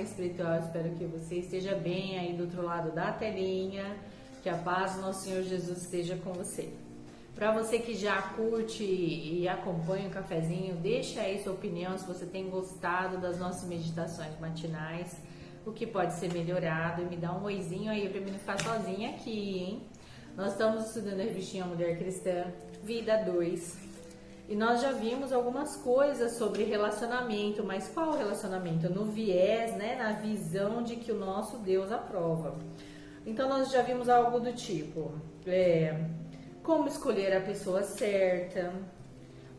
espiritual, espero que você esteja bem aí do outro lado da telinha, que a paz do nosso Senhor Jesus esteja com você. Para você que já curte e acompanha o cafezinho, deixa aí sua opinião se você tem gostado das nossas meditações matinais, o que pode ser melhorado, e me dá um oizinho aí para mim não ficar sozinha aqui, hein? Nós estamos estudando a revistinha Mulher Cristã, Vida 2. E nós já vimos algumas coisas sobre relacionamento, mas qual relacionamento? No viés, né, na visão de que o nosso Deus aprova. Então nós já vimos algo do tipo, como escolher a pessoa certa,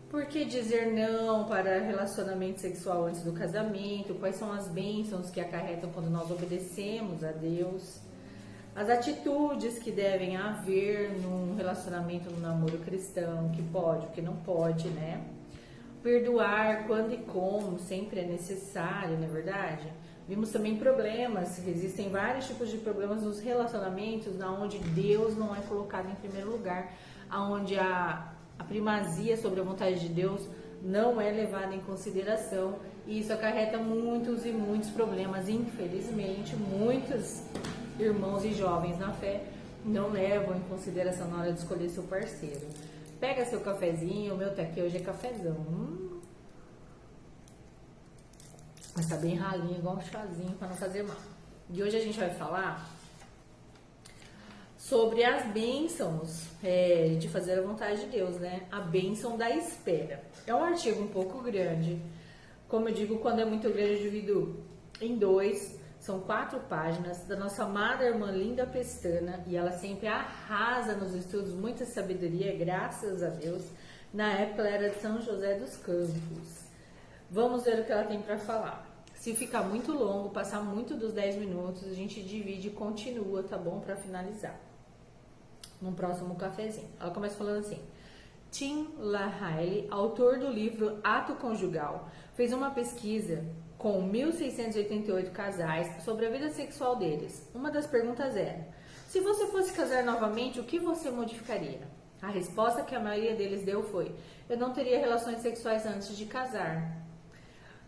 por que dizer não para relacionamento sexual antes do casamento, quais são as bênçãos que acarretam quando nós obedecemos a Deus, as atitudes que devem haver num relacionamento, no namoro cristão, que pode, o que não pode, né? Perdoar quando e como sempre é necessário, não é verdade? Vimos também problemas, existem vários tipos de problemas nos relacionamentos, onde Deus não é colocado em primeiro lugar, onde a primazia sobre a vontade de Deus não é levada em consideração, e isso acarreta muitos e muitos problemas. Infelizmente, muitos irmãos e jovens na fé não levam em consideração na hora de escolher seu parceiro. Pega seu cafezinho, o meu tá aqui, hoje é cafezão. Mas tá bem ralinho, igual um chazinho para não fazer mal. E hoje a gente vai falar sobre as bênçãos de fazer a vontade de Deus, né? A bênção da espera. É um artigo um pouco grande. Como eu digo, quando é muito grande eu divido em dois. São 4 páginas da nossa amada irmã Linda Pestana, e ela sempre arrasa nos estudos, muita sabedoria, graças a Deus. Na época ela era de São José dos Campos. Vamos ver o que ela tem para falar. Se ficar muito longo, passar muito dos 10 minutos, a gente divide e continua, tá bom? Para finalizar. Num próximo cafezinho. Ela começa falando assim: Tim LaHaye, autor do livro Ato Conjugal, fez uma pesquisa com 1.688 casais sobre a vida sexual deles. Uma das perguntas era: se você fosse casar novamente, o que você modificaria? A resposta que a maioria deles deu foi: eu não teria relações sexuais antes de casar.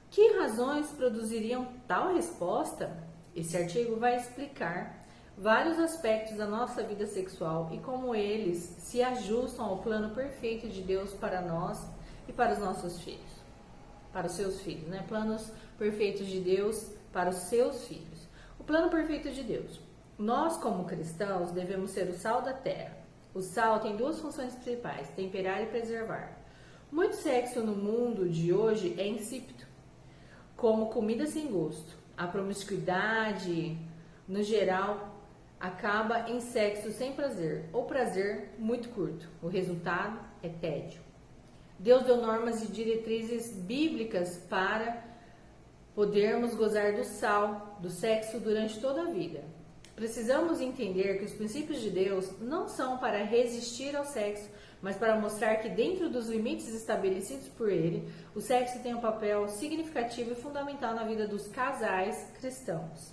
Que razões produziriam tal resposta? Esse artigo vai explicar vários aspectos da nossa vida sexual e como eles se ajustam ao plano perfeito de Deus para nós e para os nossos filhos. Para os seus filhos, né? Planos perfeitos de Deus para os seus filhos. O plano perfeito de Deus. Nós, como cristãos, devemos ser o sal da terra. O sal tem 2 funções principais: temperar e preservar. Muito sexo no mundo de hoje é insípido, como comida sem gosto. A promiscuidade, no geral, acaba em sexo sem prazer, ou prazer muito curto. O resultado é tédio. Deus deu normas e diretrizes bíblicas para podermos gozar do sal, do sexo durante toda a vida. Precisamos entender que os princípios de Deus não são para resistir ao sexo, mas para mostrar que dentro dos limites estabelecidos por Ele, o sexo tem um papel significativo e fundamental na vida dos casais cristãos.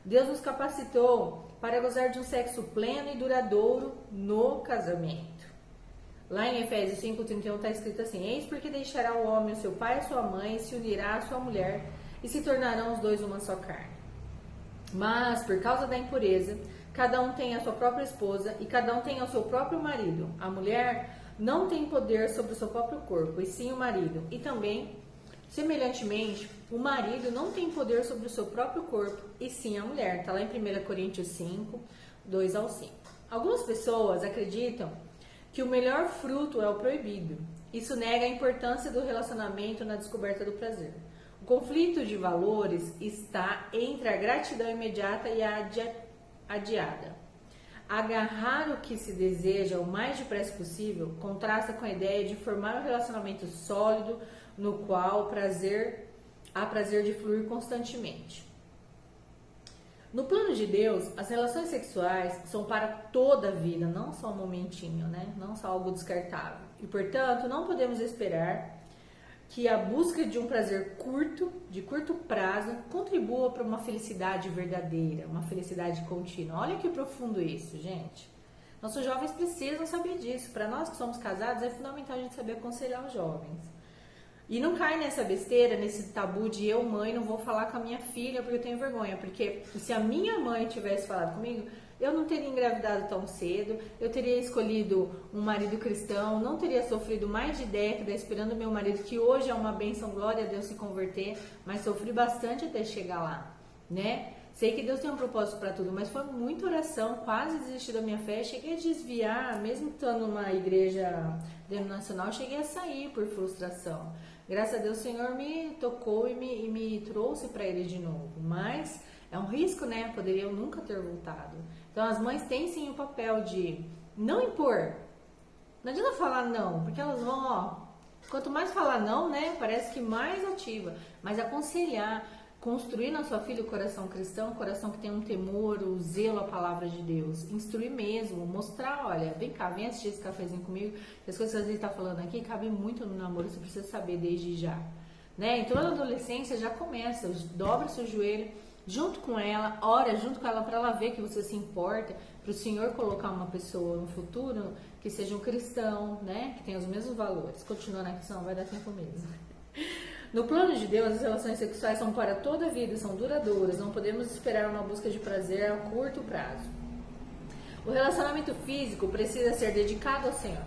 Deus nos capacitou para gozar de um sexo pleno e duradouro no casamento. Lá em Efésios 5:31 está escrito assim: eis porque deixará o homem o seu pai e sua mãe, e se unirá à sua mulher, e se tornarão os dois uma só carne. Mas, por causa da impureza, cada um tem a sua própria esposa, e cada um tem o seu próprio marido. A mulher não tem poder sobre o seu próprio corpo, e sim o marido. E também, semelhantemente, o marido não tem poder sobre o seu próprio corpo, e sim a mulher. Está lá em 1 Coríntios 5, 2-5. Algumas pessoas acreditam que o melhor fruto é o proibido. Isso nega a importância do relacionamento na descoberta do prazer. O conflito de valores está entre a gratidão imediata e a adiada. Agarrar o que se deseja o mais depressa possível contrasta com a ideia de formar um relacionamento sólido no qual há prazer de fluir constantemente. No plano de Deus, as relações sexuais são para toda a vida, não só um momentinho, né? Não só algo descartável. E, portanto, não podemos esperar que a busca de um prazer de curto prazo, contribua para uma felicidade verdadeira, uma felicidade contínua. Olha que profundo isso, gente. Nossos jovens precisam saber disso. Para nós que somos casados, é fundamental a gente saber aconselhar os jovens. E não cai nessa besteira, nesse tabu de eu, mãe, não vou falar com a minha filha porque eu tenho vergonha. Porque se a minha mãe tivesse falado comigo, eu não teria engravidado tão cedo, eu teria escolhido um marido cristão, não teria sofrido mais de década esperando meu marido, que hoje é uma bênção, glória a Deus, se converter, mas sofri bastante até chegar lá, né? Sei que Deus tem um propósito para tudo, mas foi muita oração, quase desisti da minha fé, cheguei a desviar, mesmo estando numa igreja denominacional, cheguei a sair por frustração. Graças a Deus o Senhor me tocou e me trouxe para Ele de novo, mas é um risco, né? Poderia eu nunca ter voltado. Então as mães têm sim o papel de não impor, não adianta falar não, porque elas vão, ó, quanto mais falar não, né, parece que mais ativa, mas aconselhar, construir na sua filha o coração cristão, o coração que tem um temor, o zelo à palavra de Deus. Instruir mesmo, mostrar, olha, vem cá, vem assistir esse cafezinho comigo. As coisas que a gente está falando aqui cabem muito no namoro, você precisa saber desde já. Né? Então, na adolescência já começa, dobra seu joelho junto com ela, ora junto com ela para ela ver que você se importa, para o Senhor colocar uma pessoa no futuro que seja um cristão, né? Que tenha os mesmos valores. Continuando aqui, senão vai dar tempo mesmo. No plano de Deus, as relações sexuais são para toda a vida, são duradouras, não podemos esperar uma busca de prazer a curto prazo. O relacionamento físico precisa ser dedicado ao Senhor.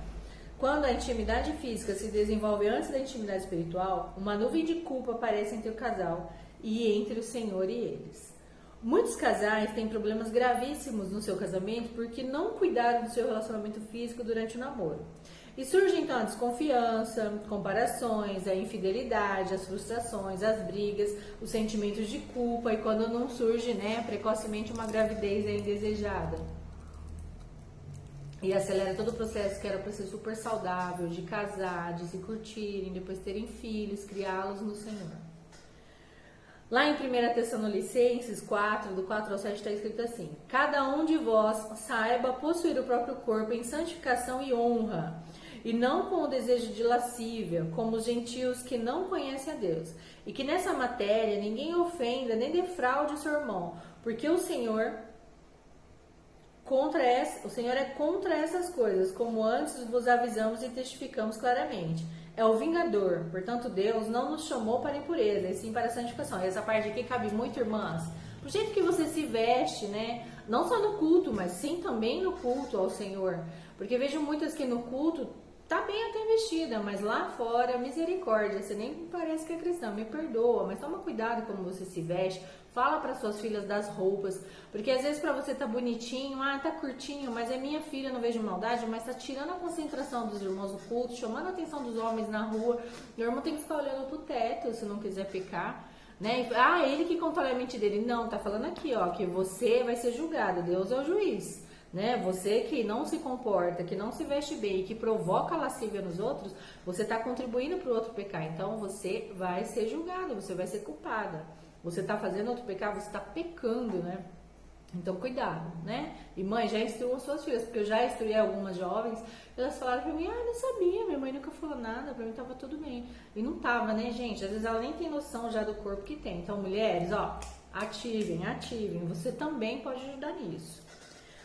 Quando a intimidade física se desenvolve antes da intimidade espiritual, uma nuvem de culpa aparece entre o casal e entre o Senhor e eles. Muitos casais têm problemas gravíssimos no seu casamento porque não cuidaram do seu relacionamento físico durante o namoro. E surge então a desconfiança, comparações, a infidelidade, as frustrações, as brigas, os sentimentos de culpa e quando não surge, né, precocemente uma gravidez indesejada. E acelera todo o processo que era para ser super saudável, de casar, de se curtirem, depois terem filhos, criá-los no Senhor. Lá em 1 Tessalonicenses 4, do 4 ao 7 está escrito assim: cada um de vós saiba possuir o próprio corpo em santificação e honra, e não com o desejo de lascívia, como os gentios que não conhecem a Deus. E que nessa matéria ninguém ofenda nem defraude o seu irmão, porque o Senhor é contra essas coisas, como antes vos avisamos e testificamos claramente. É o vingador, portanto Deus não nos chamou para a impureza, e sim para a santificação. E essa parte aqui cabe muito, irmãs. Do jeito que você se veste, né? Não só no culto, mas sim também no culto ao Senhor. Porque vejo muitas que no culto tá bem até vestida, mas lá fora, misericórdia, você nem parece que é cristã, me perdoa, mas toma cuidado como você se veste, fala para suas filhas das roupas, porque às vezes para você tá bonitinho, tá curtinho, mas é minha filha, não vejo maldade, mas tá tirando a concentração dos irmãos do culto, chamando a atenção dos homens na rua, meu irmão tem que ficar olhando pro teto se não quiser pecar, né? Ele que controla a mente dele, não, tá falando aqui, ó, que você vai ser julgado, Deus é o juiz. Né? Você que não se comporta, que não se veste bem, que provoca lascívia nos outros, você está contribuindo para o outro pecar. Então você vai ser julgado, você vai ser culpada. Você está fazendo outro pecar, você está pecando, né? Então cuidado, né? E mãe, já instrua suas filhas, porque eu já instruí algumas jovens, elas falaram para mim, não sabia, minha mãe nunca falou nada, para mim tava tudo bem. E não tava, né, gente? Às vezes ela nem tem noção já do corpo que tem. Então mulheres, ó, ativem, você também pode ajudar nisso.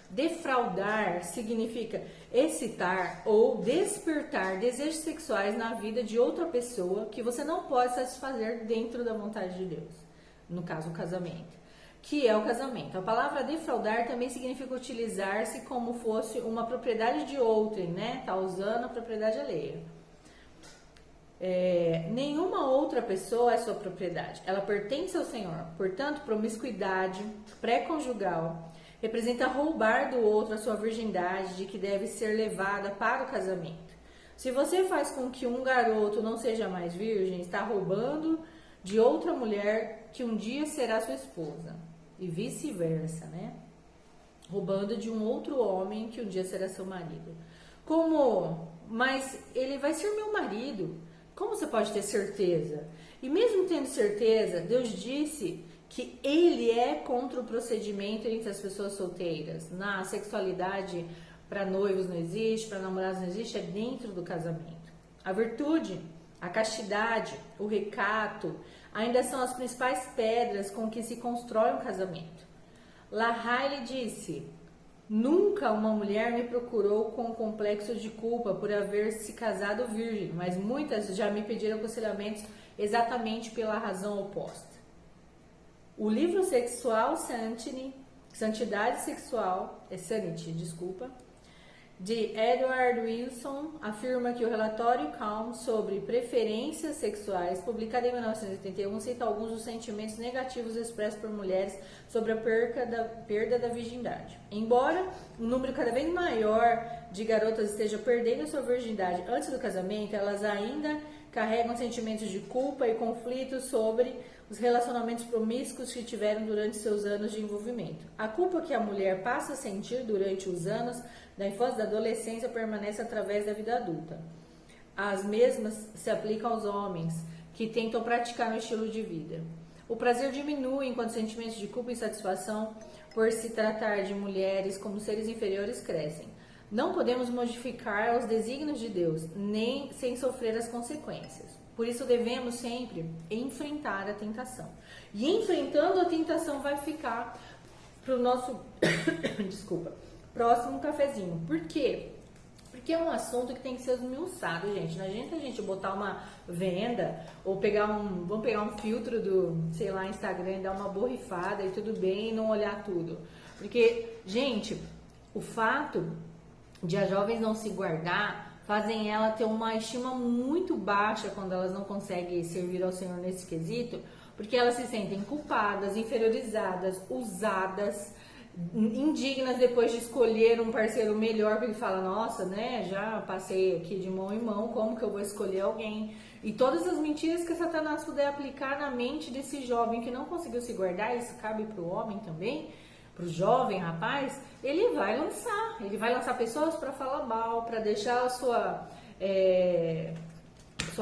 Defraudar significa excitar ou despertar desejos sexuais na vida de outra pessoa que você não pode satisfazer dentro da vontade de Deus. No caso, o casamento. Que é o casamento. A palavra defraudar também significa utilizar-se como fosse uma propriedade de outrem, né? Tá usando a propriedade alheia. Nenhuma outra pessoa é sua propriedade. Ela pertence ao Senhor. Portanto, promiscuidade pré-conjugal representa roubar do outro a sua virgindade, de que deve ser levada para o casamento. Se você faz com que um garoto não seja mais virgem, está roubando de outra mulher que um dia será sua esposa. E vice-versa, né? Roubando de um outro homem que um dia será seu marido. Mas ele vai ser meu marido. Como você pode ter certeza? E mesmo tendo certeza, Deus disse que ele é contra o procedimento entre as pessoas solteiras. Na sexualidade, para noivos não existe, para namorados não existe, é dentro do casamento. A virtude, a castidade, o recato, ainda são as principais pedras com que se constrói um casamento. Lahaille disse, Nunca uma mulher me procurou com complexo de culpa por haver se casado virgem, mas muitas já me pediram aconselhamentos exatamente pela razão oposta. O livro sexual Santidade Sexual, Sanity, de Edward Wilson, afirma que o relatório Calm sobre preferências sexuais, publicado em 1981, cita alguns dos sentimentos negativos expressos por mulheres sobre a perda da virgindade. Embora um número cada vez maior de garotas esteja perdendo a sua virgindade antes do casamento, elas ainda carregam sentimentos de culpa e conflitos sobre os relacionamentos promíscuos que tiveram durante seus anos de envolvimento. A culpa que a mulher passa a sentir durante os anos da infância e da adolescência permanece através da vida adulta. As mesmas se aplicam aos homens que tentam praticar um estilo de vida. O prazer diminui enquanto sentimentos de culpa e insatisfação por se tratar de mulheres como seres inferiores crescem. Não podemos modificar os desígnios de Deus, nem sem sofrer as consequências. Por isso devemos sempre enfrentar a tentação. E enfrentando a tentação vai ficar para o nosso próximo cafezinho. Por quê? Porque é um assunto que tem que ser esmiuçado, gente. Não adianta a gente botar uma venda ou vamos pegar um filtro do, Instagram e dar uma borrifada e tudo bem e não olhar tudo. Porque, gente, o fato de as jovens não se guardar fazem ela ter uma estima muito baixa quando elas não conseguem servir ao Senhor nesse quesito, porque elas se sentem culpadas, inferiorizadas, usadas, indignas depois de escolher um parceiro melhor, porque ele fala, nossa, né, já passei aqui de mão em mão, como que eu vou escolher alguém? E todas as mentiras que Satanás puder aplicar na mente desse jovem que não conseguiu se guardar, isso cabe para o homem também, para o jovem rapaz, ele vai lançar pessoas para falar mal, para deixar a sua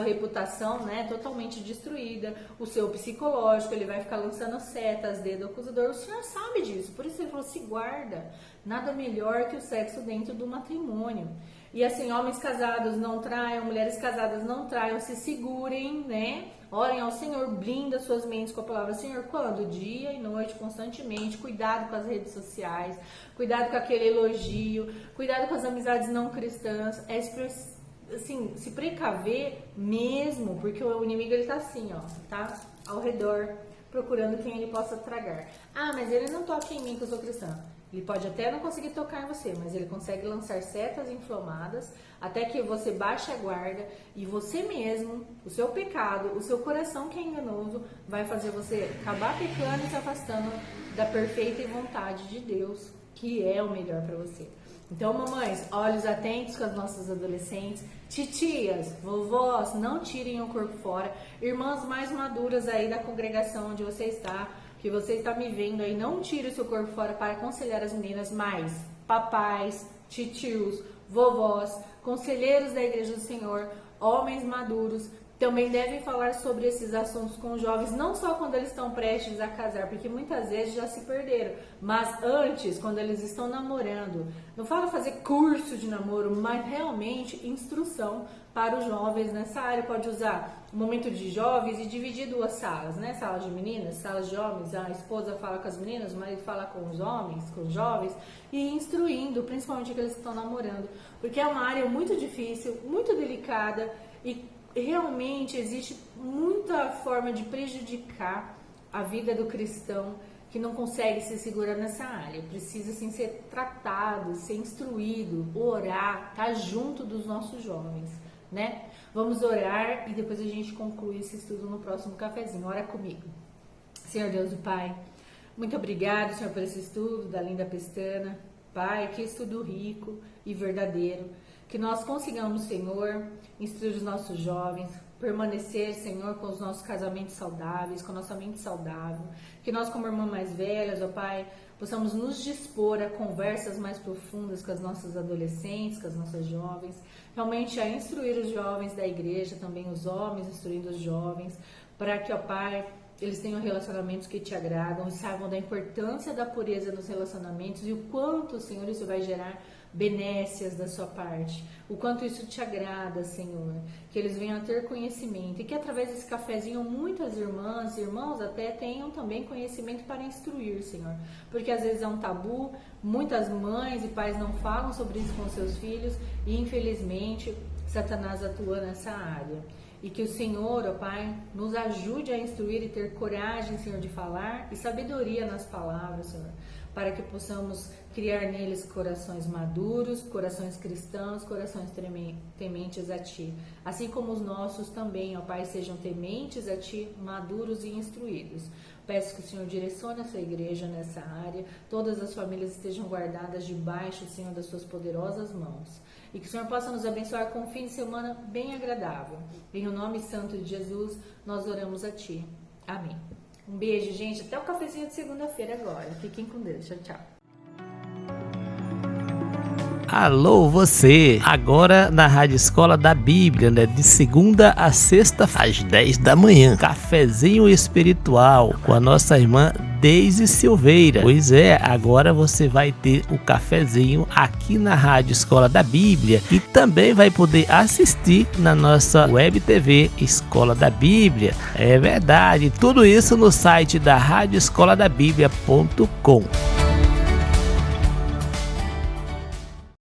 reputação, né, totalmente destruída, o seu psicológico, ele vai ficar lançando setas, dedo acusador. O Senhor sabe disso, por isso ele falou, se guarda, nada melhor que o sexo dentro do matrimônio. E assim, homens casados não traiam, mulheres casadas não traiam, se segurem, né? Orem ao Senhor, blinda suas mentes com a palavra Senhor, quando? Dia e noite, constantemente. Cuidado com as redes sociais, cuidado com aquele elogio, cuidado com as amizades não cristãs. Assim, se precaver mesmo, porque o inimigo ele tá assim, ó, tá ao redor, procurando quem ele possa tragar. Ah, mas ele não toca em mim que eu sou cristã. Ele pode até não conseguir tocar em você, mas ele consegue lançar setas inflamadas até que você baixe a guarda e você mesmo, o seu pecado, o seu coração que é enganoso, vai fazer você acabar pecando e se afastando da perfeita vontade de Deus, que é o melhor para você. Então, mamães, olhos atentos com as nossas adolescentes, titias, vovós, não tirem o corpo fora, irmãs mais maduras aí da congregação onde você está, que você está me vendo aí, não tire o seu corpo fora para aconselhar as meninas, mas papais, titios, vovós, conselheiros da Igreja do Senhor, homens maduros, também devem falar sobre esses assuntos com os jovens, não só quando eles estão prestes a casar, porque muitas vezes já se perderam, mas antes, quando eles estão namorando. Não fala fazer curso de namoro, mas realmente instrução para os jovens nessa área. Pode usar o momento de jovens e dividir duas salas, né? Salas de meninas, salas de homens, a esposa fala com as meninas, o marido fala com os homens, com os jovens, e instruindo, principalmente aqueles que estão namorando, porque é uma área muito difícil, muito delicada e realmente existe muita forma de prejudicar a vida do cristão que não consegue se segurar nessa área. Precisa assim, ser tratado, ser instruído, orar, estar junto dos nossos jovens, né? Vamos orar e depois a gente conclui esse estudo no próximo cafezinho. Ora comigo. Senhor Deus e Pai, muito obrigado, Senhor, por esse estudo da Linda Pestana. Pai, que estudo rico e verdadeiro. Que nós consigamos, Senhor, instruir os nossos jovens, permanecer, Senhor, com os nossos casamentos saudáveis, com a nossa mente saudável. Que nós, como irmãs mais velhas, ó Pai, possamos nos dispor a conversas mais profundas com as nossas adolescentes, com as nossas jovens. Realmente a instruir os jovens da igreja, também os homens instruindo os jovens, para que, ó Pai, eles tenham relacionamentos que te agradam, saibam da importância da pureza nos relacionamentos e o quanto, Senhor, isso vai gerar benécias da sua parte, o quanto isso te agrada, Senhor, que eles venham a ter conhecimento e que através desse cafezinho muitas irmãs e irmãos até tenham também conhecimento para instruir, Senhor, porque às vezes é um tabu, muitas mães e pais não falam sobre isso com seus filhos e infelizmente Satanás atua nessa área. E que o Senhor, ó Pai, nos ajude a instruir e ter coragem, Senhor, de falar e sabedoria nas palavras, Senhor, para que possamos criar neles corações maduros, corações cristãos, corações tementes a Ti. Assim como os nossos também, ó Pai, sejam tementes a Ti, maduros e instruídos. Peço que o Senhor direcione a sua igreja nessa área, todas as famílias estejam guardadas debaixo, Senhor, das suas poderosas mãos. E que o Senhor possa nos abençoar com um fim de semana bem agradável. Em o nome santo de Jesus, nós oramos a Ti. Amém. Um beijo, gente. Até o cafezinho de segunda-feira agora. Fiquem com Deus. Tchau, tchau. Alô, você! Agora na Rádio Escola da Bíblia, né? De segunda a sexta, às 10 da manhã. Cafezinho espiritual com a nossa irmã Deise Silveira. Pois é, agora você vai ter o cafezinho aqui na Rádio Escola da Bíblia e também vai poder assistir na nossa web TV Escola da Bíblia. É verdade, tudo isso no site da radioescoladabiblia.com.